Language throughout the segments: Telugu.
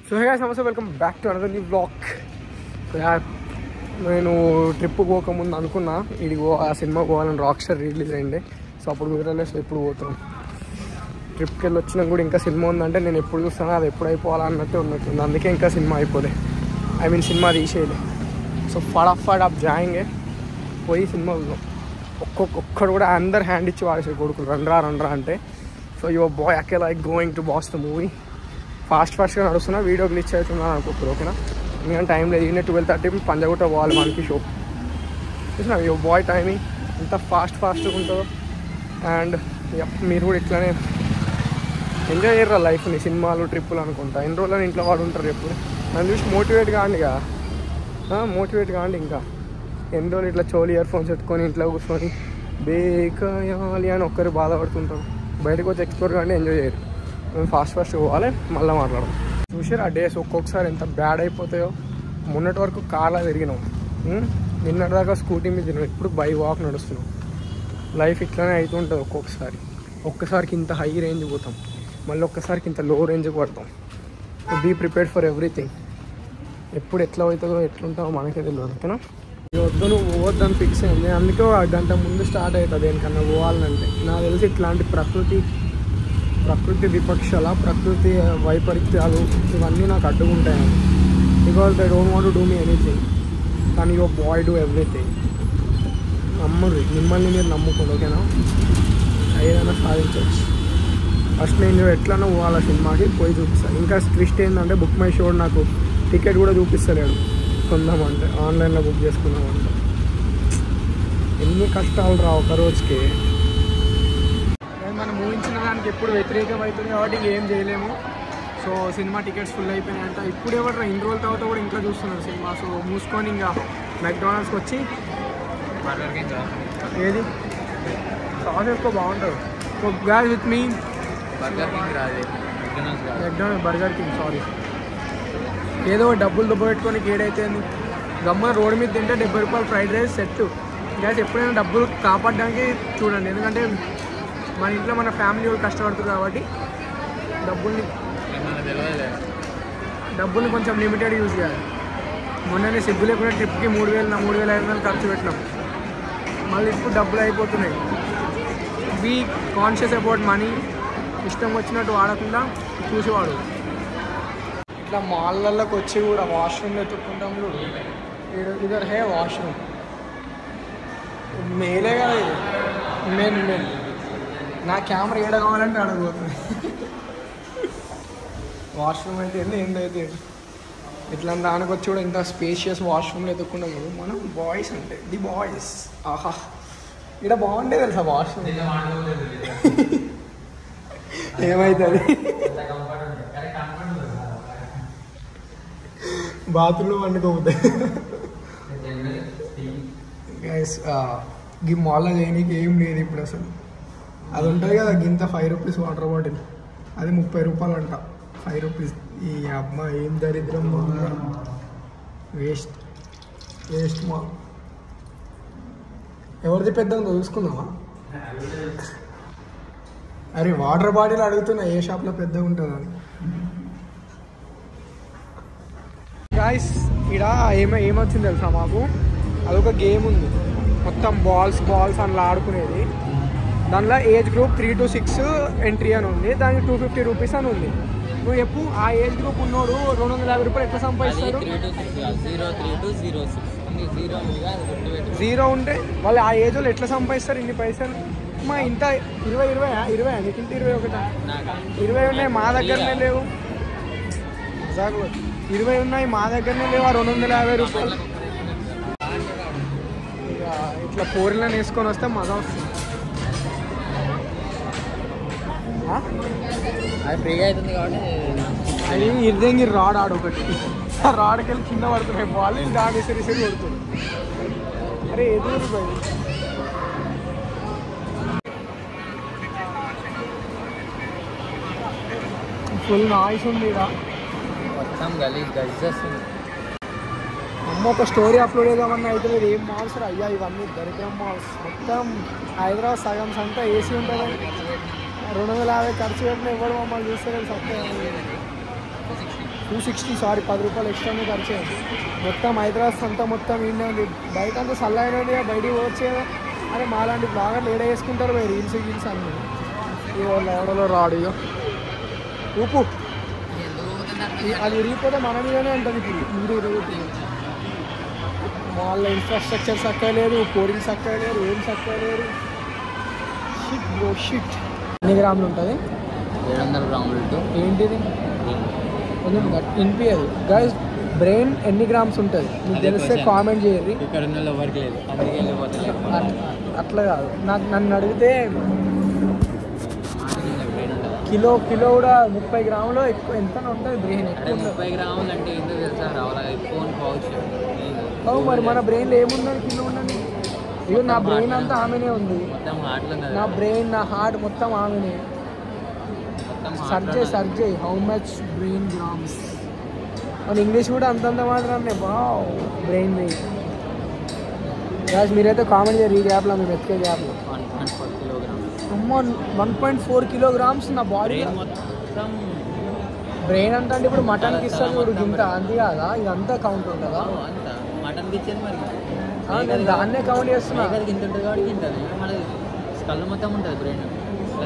సో హే గైస్ నమస్తే, welcome back to another new blog. నేను ట్రిప్ పోకముందు అనుకున్నా ఇదిగో ఆ సినిమా పోవాలని. రాక్ స్టార్ రిలీజ్ అయ్యింది. సో అప్పుడు కుదరలే. సో ఇప్పుడు పోతున్నాం. ట్రిప్కి వెళ్ళి వచ్చినా కూడా ఇంకా సినిమా ఉందంటే నేను ఎప్పుడు చూస్తానో అది ఎప్పుడు అయిపోవాలన్నట్టు ఉన్నట్టుంది. అందుకే ఇంకా సినిమా అయిపోలే, సినిమా తీసేయలే. సో ఫటాఫట్ జాయింగే పోయి సినిమా చూద్దాం. ఒక్కడు కూడా అందరు హ్యాండ్ ఇచ్చి వాడేసారు కొడుకులు, రండ్రా అంటే. So your boy okay like going to watch the movie. ఫాస్ట్గా నడుస్తున్నా, వీడియో గ్లిచ్ అవుతున్నాను అనుకుంటారు. ఓకేనా, ఎందుకంటే టైం లేదు. ఈయన 12:30 పంజగుట్ట పోవాలి మనకి షో. చూసినా యువర్ బాయ్ టైమింగ్ ఎంత ఫాస్ట్గా ఉంటుందో. అండ్ మీరు కూడా ఇట్లానే ఎంజాయ్ చేయరా లైఫ్ని, సినిమాలు ట్రిప్పులు అనుకుంటా. ఎన్ని రోజులని ఇంట్లో వాడు ఉంటారు ఎప్పుడు. నన్ను చూసి మోటివేట్ కాండి ఇంకా ఎన్ని రోజులు ఇట్లా చోలి ఇయర్ ఫోన్స్ పెట్టుకొని ఇంట్లో కూర్చొని బేకాయాలి అని ఒక్కరు బాధపడుతుంటారు. బయటకు వచ్చి ఎక్స్ప్లోర్ కానీ ఎంజాయ్ చేయరు. మేము ఫాస్ట్ పోవాలి, మళ్ళీ మాట్లాడదాం. చూసారు ఆ డేస్ ఒక్కొక్కసారి ఎంత బ్యాడ్ అయిపోతాయో. మొన్నటి వరకు కార్లో తిరిగినాం, నిన్నటిదాకా స్కూటీ మీద తిన్నాం, ఇప్పుడు బై వాక్ నడుస్తున్నాం. లైఫ్ ఇట్లానే అవుతుంటుంది. ఒక్కసారికి ఇంత హై రేంజ్ పోతాం, మళ్ళీ ఒక్కసారికి ఇంత లో రేంజ్కి పడతాం. Be prepared for everything. ఎప్పుడు ఎట్లా అవుతుందో ఎట్లుంటావో మనకే తెలియదు. ఓకేనా, నువ్వు పోవద్దని ఫిక్స్ అయింది. అందుకే ఒక గంట ముందు స్టార్ట్ అవుతుంది దేనికన్నా పోవాలంటే. నాకు తెలిసి ఇట్లాంటి ప్రకృతి విపక్షాల, ప్రకృతి వైపరీత్యాలు ఇవన్నీ నాకు అడ్డుకుంటాయి. Because they don't want to do me anything, కానీ యువర్ బాయ్ డూ ఎవ్రీథింగ్. మిమ్మల్ని మీరు నమ్ముకోండి. ఓకేనా, ఏదైనా సాధించవచ్చు. ఫస్ట్ నేను ఎట్లనో పోవాల సినిమాకి పోయి చూపిస్తాను. ఇంకా ట్విస్ట్ ఏంటంటే బుక్ మై షో నాకు టికెట్ కూడా చూపిస్తలేడు. కొందామంటే ఆన్లైన్లో బుక్ చేసుకుందామంటే ఎన్ని కష్టాలు రా ఒక రోజుకి. మనం ఊహించిన దానికి ఎప్పుడు వ్యతిరేకం అవుతుంది కాబట్టి ఏం చేయలేము. సో సినిమా టికెట్స్ ఫుల్ అయిపోయినాయంట. ఇప్పుడు ఎవరు ఇన్ని రోజుల తర్వాత కూడా ఇంట్లో చూస్తున్నారు సినిమా. సో మూసుకొని ఇంకా మెక్డానల్డ్స్కి వచ్చి ఏది సాస్ ఎక్కువ బాగుంటుంది. So guys with me burger king sorry, ఏదో డబ్బులు పెట్టుకొని ఏడైతే గమ్మ రోడ్డు మీద తింటే 70 రూపాయలు ఫ్రైడ్ రైస్ సెట్. గ్యాస్ ఎప్పుడైనా డబ్బులు కాపాడడానికి చూడండి, ఎందుకంటే మన ఇంట్లో మన ఫ్యామిలీ వాళ్ళు కష్టపడుతుంది కాబట్టి డబ్బుల్ని కొంచెం లిమిటెడ్ యూజ్ చేయాలి. మొన్ననే సిగ్గు లేకుండా ట్రిప్కి 3,500 ఖర్చు పెట్టినాం. మళ్ళీ ఇప్పుడు డబ్బులు అయిపోతున్నాయి. Be conscious about money. ఇష్టం వచ్చినట్టు వాడకుండా చూసేవాడు. ఇట్లా మాల్లలోకి వచ్చి కూడా వాష్రూమ్లో ఎత్తుక్కుంటాం. ఇదర్ హే వాష్రూమ్ మేలే కదా ఇది. మెయిన్ నా కెమెరా ఏడ కావాలంటే అడగబోతుంది. వాష్రూమ్ అయితే ఏందైతే ఇట్లా దానికి వచ్చి కూడా ఇంత స్పేషియస్ వాష్రూమ్లో ఎత్తుక్కుంటాం కదా మనం. బాయ్స్ అంటే ది బాయ్స్. ఆహా, ఇక్కడ బాగుండే తెలుసా వాష్రూమ్. ఏమవుతుంది బాత్రూంలో వండుకోపోతాయి. గైస్ ఈ మాల్లో చేయడానికి ఏం లేదు ఇప్పుడు అసలు. అది ఉంటుంది కదా గింత 5 రూపీస్ వాటర్ బాటిల్, అది 30 రూపాయలు అంట. 5 రూపీస్. ఈ అమ్మ ఏం దరిద్రం. వేస్ట్ మా. ఎవరిది పెద్ద ఉందో చూసుకుందామా? అరే వాటర్ బాటిల్ అడుగుతున్నా ఏ షాప్లో పెద్దగా ఉంటుందని. గాయస్ ఇక్కడ ఏమొచ్చింది తెలుసా మాకు, అదొక గేమ్ ఉంది. మొత్తం బాల్స్ అలా ఆడుకునేది. దానిలో ఏజ్ గ్రూప్ 3 to 6 ఎంట్రీ అని ఉంది. దానికి 250 రూపీస్ అని ఉంది. నువ్వు చెప్పు, ఆ ఏజ్ గ్రూప్ ఉన్నోడు 250 రూపాయలు ఎట్లా సంపాదిస్తారు? 0 ఉంటే వాళ్ళు ఆ ఏజ్ వాళ్ళు ఎట్లా సంపాదిస్తారు ఇన్ని పైసలు? మా ఇంత 20 నీకు ఇంత 21 ఉన్నాయి, మా దగ్గరనే లేవు. 20 ఉన్నాయి, మా దగ్గరనే లేవు. ఆ 250 రూపాయలు ఇక ఇట్లా పోరిలను వేసుకొని వస్తే మజా వస్తుంది. అది ఫ్రీగా అవుతుంది కాబట్టి అది ఇర్దంగి రాడ్ ఆడొకటి. ఆ రాడ్కి వెళ్ళి కింద పడుతున్నాయి బాల్. దాని సరి కొడుతుంది. అరే ఎదురు పోయి ఫుల్ నాయిస్ ఉంది ఇక్కడ. మొత్తం గలీజ్. అమ్మ ఒక స్టోరీ అప్లోడ్ చేద్దామన్నా అయితే లేదు. ఏం మాల్స్ రా అయ్యా ఇవన్నీ, దరిద్రం మాల్స్. మొత్తం హైదరాబాద్ సగం అంతా ఏసీ ఉంటుంది. 250 ఖర్చు పెట్టిన ఎవరు మమ్మల్ని చూస్తారు సత్యం. 260 సారీ 10 రూపాయలు ఎక్స్ట్రానే ఖర్చు అయింది. మొత్తం హైదరాబాద్ అంతా మొత్తం ఇండియా ఉంది. బయట అంతా చల్లైనది బయటికి పోవచ్చు కదా. అరే మాలాంటి బ్లాగర్లు ఏడ వేసుకుంటారు పోయి రీల్స్ అన్నీ. ఇక లోడలో రాడు ఇక ఊపు అది విరిగిపోతే మన మీదనే ఉంటుంది. ఇప్పుడు విరుగుతుంది. వాళ్ళ ఇన్ఫ్రాస్ట్రక్చర్ చక్కగా లేదు, పోలింగ్ చక్కగా లేదు, ఏం చక్కగా లేదు. Shit bro shit. ఎన్ని గ్రాములు ఉంటుంది? 700 గ్రాములు. ఏంటిది కొంచెం వినిపించదు గైస్. బ్రెయిన్ ఎన్ని గ్రామ్స్ ఉంటుంది మీకు తెలిస్తే కామెంట్ చేయరు. ఇక్కడ ఉన్న ఎవరికి లేదు, అందుకే అట్లా కాదు. నన్ను అడిగితే కిలో కూడా 30 గ్రాములు ఎక్కువ ఎంత ఉంటుంది బ్రెయిన్. ఎక్కువ 30 గ్రాములు అంటే ఎందుకు తెలుసా రావాలి ఫోన్ పౌచ్. మరి మన బ్రెయిన్లో ఏముందని కిలో ఉన్నది? ఇక నా బ్రెయిన్ అంతా ఆమెనే ఉంది. నా బ్రెయిన్ నా హార్ట్ మొత్తం ఆమెనే. సర్చ్ చేయి హౌ మచ్ బ్రెయిన్ గ్రామ్స్. మన ఇంగ్లీష్ కూడా అంతంత మాత్రమే బా బ్రెయిన్ వెయిట్. రాజ్ మీరైతే కామెంట్ చేయరు ఈ గ్యాప్లో, మేము ఎత్తుకే గ్యాప్లో. అమ్మ 1.4 కిలోగ్రామ్స్ నా బాడీ మొత్తం. బ్రెయిన్ అంతా అంటే ఇప్పుడు మటన్కి ఇస్తుంది ఇప్పుడు గింత అంతే కదా, ఇదంతా కౌంట్ ఉంటుందా? మటన్ ఇచ్చేది మరి దాన్నే కౌంట్ చేస్తున్నా. ఇంత ఉంటుంది కాబట్టి తింటుంది. మన స్కల్ మొత్తం ఉంటుంది బ్రెయిన్.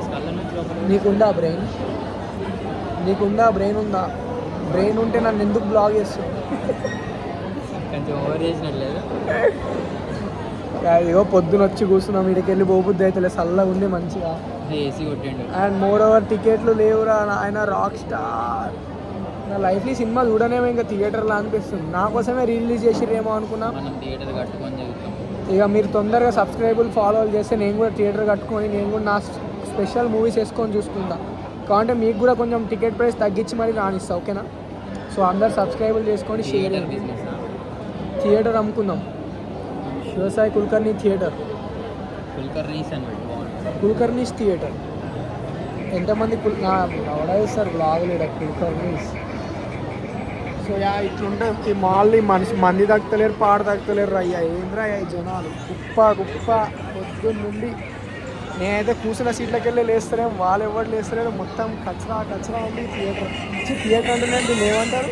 స్కల్ నుంచి లోపల నీకుందా బ్రెయిన్? బ్రెయిన్ ఉందా? బ్రెయిన్ ఉంటే నన్ను ఎందుకు బ్లాగ్ చేస్తుంది? కొంచెం ఓవర్ చేసినట్లేదు. ఇగో పొద్దున వచ్చి కూర్చున్నాం, వీడికి వెళ్ళి పోబుద్ది అయితే చల్లగా ఉంది మంచిగా. ఏసీ కొట్టిండు. అండ్ మోర్ ఓవర్ టికెట్లు లేవురా ఆయన రాక్ స్టార్. నా లైఫ్లో సినిమా చూడనేమో ఇంకా థియేటర్లో అనిపిస్తుంది. నా కోసమే రిలీజ్ చేసిరేమో అనుకున్నా. మనం థియేటర్ కట్టుకొని చదువుతాం. ఇక మీరు తొందరగా సబ్స్క్రైబుల్ ఫాలో చేస్తే నేను కూడా థియేటర్ కట్టుకొని నేను కూడా నా స్పెషల్ మూవీస్ వేసుకొని చూసుకుంటా. కాబట్టి మీకు కూడా కొంచెం టికెట్ ప్రైస్ తగ్గించి మరీ రానిస్తా, ఓకేనా? సో అందరు సబ్స్క్రైబుల్ చేసుకొని షేర్ థియేటర్ అమ్ముకుందాం. Shivasai Kulkarni theatre, Kulkarni's theatre. ఎంతమంది అవడాయిస్తారు బ్లాగులు కుల్కర్నీస్. సో ఇట్లుంటే ఈ మాల్ మంది తగ్గలేరు, పాడు తగ్గలేరు. అయ్యా ఏంద్రా ఈ జనాలు కుప్ప పొద్దున్న నుండి. నేనైతే కూర్చున్న సీట్లకి వెళ్ళి లేస్తారేమో, వాళ్ళు ఎవరు లేస్తారేమో. మొత్తం కచరా ఉంది థియేటర్. థియేటర్ అంటే ఏమంటారు?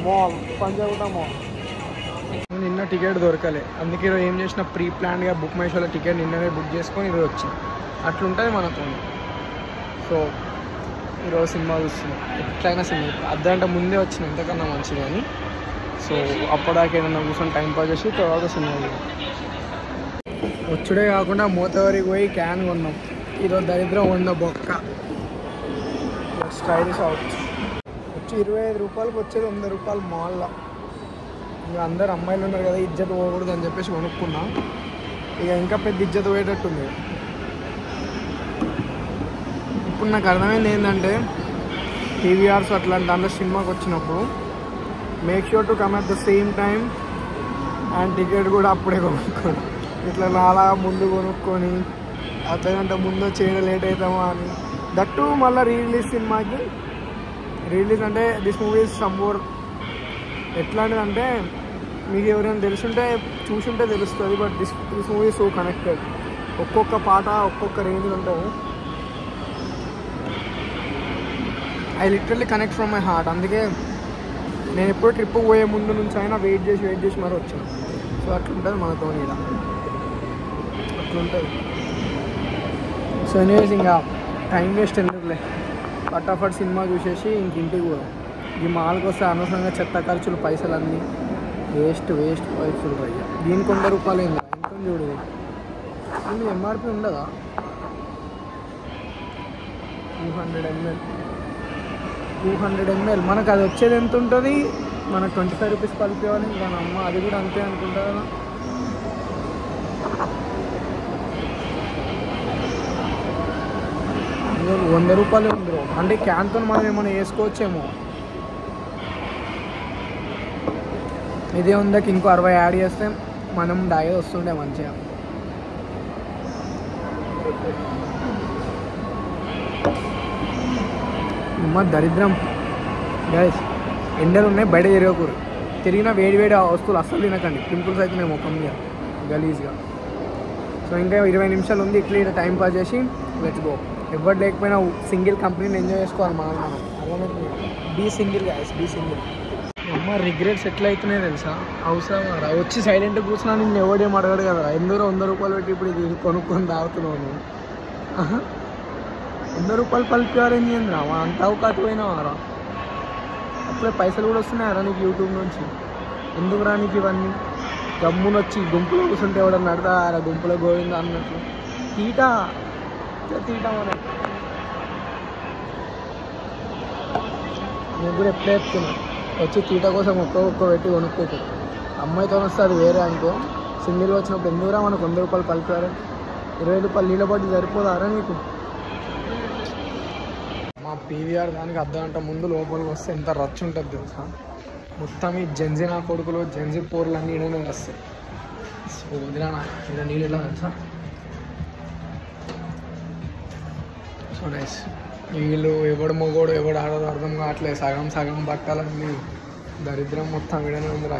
Mall, Panjagutta mall. నిన్న టికెట్ దొరకలే, అందుకే ఈరోజు ఏం చేసిన ప్రీ ప్లాన్గా బుక్ మై షోలో టికెట్ నిన్ననే బుక్ చేసుకొని ఈరోజు వచ్చింది. అట్లుంటుంది మనతో. సో ఈరోజు సినిమా చూస్తున్నాం. ఎట్లయినా సినిమా అర్ధగంట ముందే వచ్చిన ఎంతకన్నా మంచిది అని. సో అప్పటిదాకా ఏదన్నా కూర్చొని టైం పాస్ చేసి తర్వాత సినిమా వచ్చుడే కాకుండా మూతవరికి పోయి క్యాన్ కొన్నాం. ఈరోజు దరిద్రం ఉన్న బొక్క స్టైలిష్ అవుట్ వచ్చి 25 రూపాయలకి వచ్చేది 100 రూపాయలు మాల్లో. ఇక అందరు అమ్మాయిలు ఉన్నారు కదా, ఇజ్జత్ పోకూడదు అని చెప్పేసి కొనుక్కున్నా. ఇక ఇంకా పెద్ద ఇజ్జత్ పోయేటట్టుంది. ఇప్పుడు నాకు అర్థమైంది ఏంటంటే టీవీఆర్స్ అట్లాంటి దాంట్లో సినిమాకి వచ్చినప్పుడు make sure to come at the same time and ticket కూడా అప్పుడే కొనుక్కోండి. ఇట్లా నాలా ముందు కొనుక్కొని అర్ధగంట ముందు చేయడం లేట్ అవుతామా అని. దట్టు మళ్ళీ రీరిలీజ్ సినిమాకి రిలీజ్ అంటే దిస్ మూవీ ఇస్ సమ్వోర్ ఎట్లాంటిదంటే మీకు ఎవరైనా తెలుసుంటే చూసుంటే తెలుస్తుంది. But this movie so connected. ఒక్కొక్క పాట ఒక్కొక్క రేంజ్ ఉంటుంది. I literally connect from my heart. అందుకే నేను ఎప్పుడు ట్రిప్ పోయే ముందు నుంచి అయినా వెయిట్ చేసి మరీ వచ్చాను. సో అట్లుంటుంది మనతో, ఇలా అట్లుంటుంది. సో ఎనీవేస్ ఇంకా టైం వేస్ట్ ఎందుకులే, ఫటాఫట్ సినిమా చూసేసి ఇంటికి పోదాం. ఈ మాల్కి వస్తే అనవసరంగా చెత్త ఖర్చులు, పైసలన్నీ వేస్ట్ పైసలు పోయి. దీనికి 100 రూపాయలు ఏం కదా, ఇంకొంచెం చూడు. దీనికి ఎంఆర్పి ఉండదా? 200 ml మనకు అది వచ్చేది ఎంత ఉంటుంది? మనకు 25 రూపీస్ కలిపేవాళ్ళు. మన అమ్మ అది కూడా అంతే అనుకుంటా కదా. ₹100 ఉంది. అంటే క్యాన్తో మనం ఏమైనా వేసుకోవచ్చేమో. ఇదే ఉందాక ఇంకో 60 యాడ్ చేస్తే మనం డై వస్తుండే మంచిగా. అమ్మ దరిద్రం గైస్, ఎండలు ఉన్నాయి, బయట తిరగకూడదు. తిరిగిన వేడి వస్తువులు అస్సలు తినకండి. పింపుల్స్ అయితే మేము ముఖం మీద గలీజ్గా. సో ఇంకా 20 నిమిషాలు ఉంది. ఇట్లా టైం పాస్ చేసి లెట్స్ గో. ఎవరు లేకపోయినా సింగిల్ కంపెనీని ఎంజాయ్ చేసుకోవాలి మనం. అర్థమైంది. Be single guys, be single. అమ్మ రిగ్రెట్స్ ఎట్లా అవుతున్నాయి తెలుసా? అవసరం రా వచ్చి సైలెంట్గా కూర్చున్నా నిన్ను ఎవడేం అడగడు కదా. ఎందుకు 100 రూపాయలు పెట్టి ఇప్పుడు ఇది కొనుక్కొని తాగుతున్నావు నువ్వు? 100 రూపాయలు పలిపారు ఏం చేయండి రా, అంత అవకాశం పోయినావారా? అప్పుడే పైసలు కూడా వస్తున్నాయారా నీకు యూట్యూబ్ నుంచి? ఎందుకు రా నీకు ఇవన్నీ? గమ్మున వచ్చి గుంపులో కూర్చుంటే ఎవడన్నా నడతారా గుంపులో గోవిందా అన్నట్లు? తీటా మనం నేను కూడా ఎప్పుడే చెప్తున్నా, వచ్చి తీట కోసం ఒక్క పెట్టి కొనుక్కోకు. అమ్మాయితో వస్తే అది వేరే అనుకో. సింగిల్గా వచ్చినప్పుడు ఎందుకురా మనకు 100 రూపాయలు పలిపారు? 20 రూపాయలు నీళ్ళ పట్టి సరిపోదారా నీకు? మా పీవీఆర్ దానికి అర్ధగంట ముందు లోపలికి వస్తే ఎంత రచ్చ ఉంటుంది తెలుసా? మొత్తం ఈ జెన్జీ నా కొడుకులు జెన్జీ పోర్లు అన్నీ ఈడనే వస్తాయి. సో వదిలా ఇక్కడ నీళ్ళు ఎలా తెలుసా? So nice. వీళ్ళు ఎవడు మొగోడు ఎవడు ఆడదో అర్థం కావట్లేదు. సగం బట్టాలన్నీ దరిద్రం మొత్తం వీడనే ఉంది రా.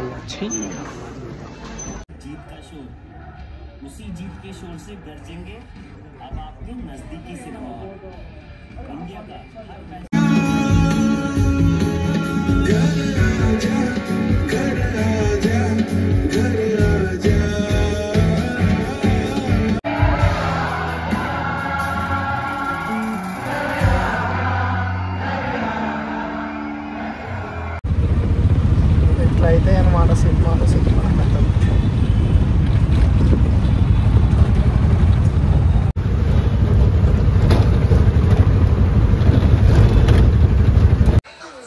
అయితే అన్నమాట సినిమాలో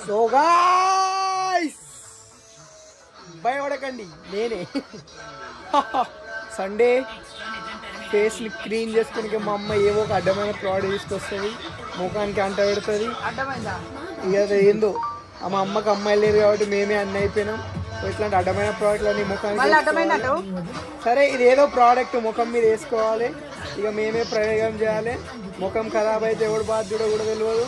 సో గాయ్స్ భయపడకండి, నేనే సండే ఫేస్ని క్లీన్ చేసుకుని మా అమ్మ ఏవో ఒక అడ్డమైన ప్రోడక్ట్ తీసుకొస్తుంది, ముఖానికి అంట పెడుతుంది. ఇక ఏందో మా అమ్మకి అమ్మాయిలు లేరు కాబట్టి మేమే అన్నీ అయిపోయినాం. ఇట్లాంటి అడ్డమైన ప్రోడక్ట్లు అన్ని ముఖానికి. సరే ఇది ఏదో ప్రోడక్ట్ ముఖం మీద వేసుకోవాలి, ఇక మేమే ప్రయోగం చేయాలి. ముఖం ఖరాబ్ అయితే ఎవడు బాధ్యుడో కూడా తెలియదు.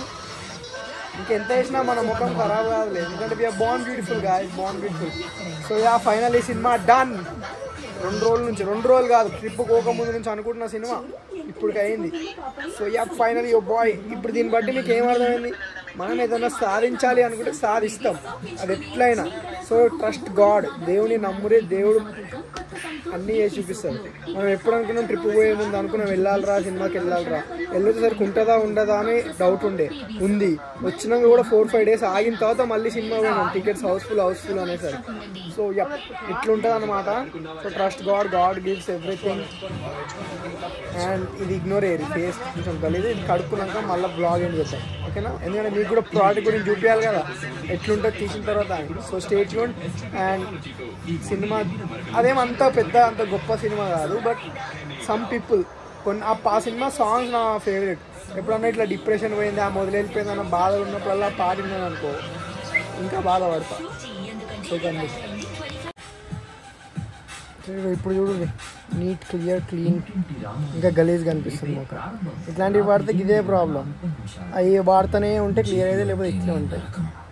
ఇంకెంత వేసినా మన ముఖం ఖరాబ్ కాదులేదు, ఎందుకంటే we are born beautiful guys, born beautiful. So ya final ఈ సినిమా డన్. 2 రోజులు కాదు, ట్రిప్ పోకముందు నుంచి అనుకుంటున్న సినిమా ఇప్పుడు అయింది. So ya final your boy. ఇప్పుడు దీన్ని బట్టి మీకు ఏమర్థమైంది? మనం ఏదైనా సాధించాలి అనుకుంటే సాధిస్తాం, అది ఎట్లయినా. సో ట్రస్ట్ గాడ్, దేవుని నమ్మురే, దేవుడు అన్నీ చేసి చూపిస్తాడు. మనం ఎప్పుడు అనుకున్నాం ట్రిప్ పోయే ముందు అనుకున్నాం వెళ్ళాలిరా సినిమాకి వెళ్ళాలిరా, వెళ్ళేసరికి ఉంటుందా ఉండదా అని డౌట్ ఉంది. వచ్చినాక కూడా 4-5 days ఆగిన తర్వాత మళ్ళీ సినిమా పోయినాం, టికెట్స్ హౌస్ఫుల్ అనేసరికి. సో ఇట్లుంటుంది అనమాట. So trust God, God gives everything. And ఇది ఇగ్నోర్ అయ్యేది, ఫేస్ కొంచెం గలీజ్. ఇది కడుక్కున్నాక మళ్ళీ బ్లాగ్ ఏం చేద్దాం, ఓకేనా? ఎందుకంటే మీకు కూడా ప్రోడక్ట్ గురించి చూపించాలి కదా ఎట్లుంటుంది తీసిన తర్వాత. So stay tuned. And cinema అదేమంత అంత గొప్ప సినిమా కాదు, బట్ సమ్ పీపుల్ ఆ సినిమా సాంగ్స్ నా ఫేవరెట్. ఎప్పుడన్నా ఇట్లా డిప్రెషన్ పోయింది, ఆ మొదలెళ్ళిపోయింది అన్న బాధ ఉన్నప్పుడల్లా పాడిందని అనుకో ఇంకా బాధపడతా. సో కానీ ఇప్పుడు చూడు నీట్ క్లియర్ క్లీన్, ఇంకా గలీజ్గా అనిపిస్తుంది మొక్క. ఇట్లాంటివి వాడితే ఇదే ప్రాబ్లం, అవి వాడుతూనే ఉంటే క్లియర్ అయితే, లేకపోతే ఇట్లే ఉంటాయి.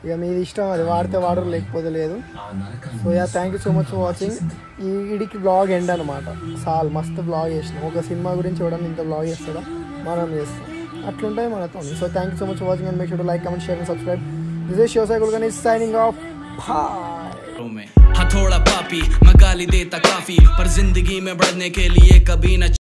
ఇక మీది ఇష్టం, అది వాడితే వాడరు లేకపోతే లేదు. So yeah thank you so much for watching. ఈడికి బ్లాగ్ ఎండ్ అనమాట. చాలు మస్తు బ్లాగ్ చేసినాం. ఒక సినిమా గురించి చూడండి, ఇంత బ్లాగ్ చేస్తాడా, మనం చేస్తాం, అట్లుంటాయి మనతో. So thank you so much for watching and make sure to like, comment, share and subscribe. This is Shivasai Kulkarni signing off. Bye. हाँ थोड़ा पापी मैं गाली देता काफी, पर जिंदगी में बढ़ने के लिए कभी न